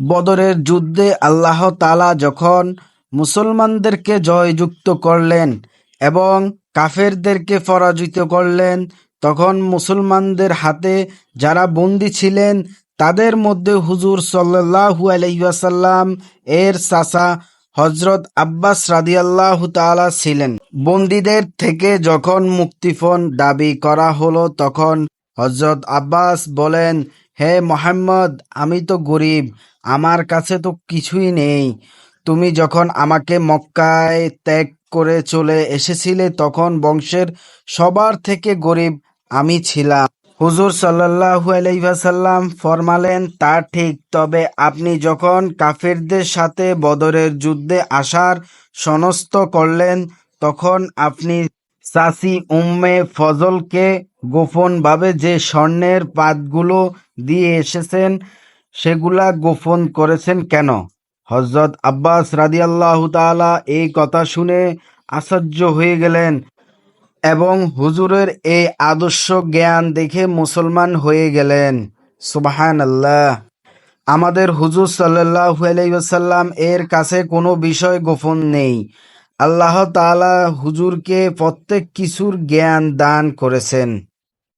বদরের যুদ্ধে আল্লাহ তাআলা যখন মুসলমানদেরকে জয়যুক্ত করলেন এবং কাফেরদেরকে পরাজিত করলেন, তখন মুসলমানদের হাতে যারা বন্দী ছিলেন তাদের মধ্যে হুজুর সাল্লাল্লাহু আলাইহি ওয়াসাল্লাম এর চাচা হযরত আব্বাস রাদিয়াল্লাহু তাআলা ছিলেন। বন্দীদের থেকে যখন মুক্তিপণ দাবি করা হলো, তখন হযরত আব্বাস বলেন, হে মুহাম্মদ, আমি তো গরিব, আমার কাছে তো কিছুই নেই। তুমি যখন আমাকে মক্কায় ত্যাগ করে চলে এসেছিলে, তখন বংশের সবার থেকে গরিব আমি ছিলাম। হুজুর সাল্লাল্লাহু আলাইহি ওয়াসাল্লাম ফরমালেন, তা ঠিক, তবে আপনি যখন কাফিরদের সাথে বদরের যুদ্ধে আসার সনস্থ করলেন, তখন আপনি চাচী উম্মে ফজলকে গোপনভাবে যে স্বর্ণের পাতগুলো দিয়ে এসেছেন সেগুলা গোপন করেছেন কেন? হযরত আব্বাস রাদিয়াল্লাহু তাআলা এই কথা শুনে আশ্চর্য হয়ে গেলেন এবং হুজুরের এই আদর্শ জ্ঞান দেখে মুসলমান হয়ে গেলেন। সুবহানাল্লাহ। আমাদের হুজুর সাল্লাল্লাহু আলাইহি ওয়াসাল্লাম এর কাছে কোনো বিষয় গোপন নেই। আল্লাহ তাআলা হুজুরকে প্রত্যেক কিছুর জ্ঞান দান করেছেন।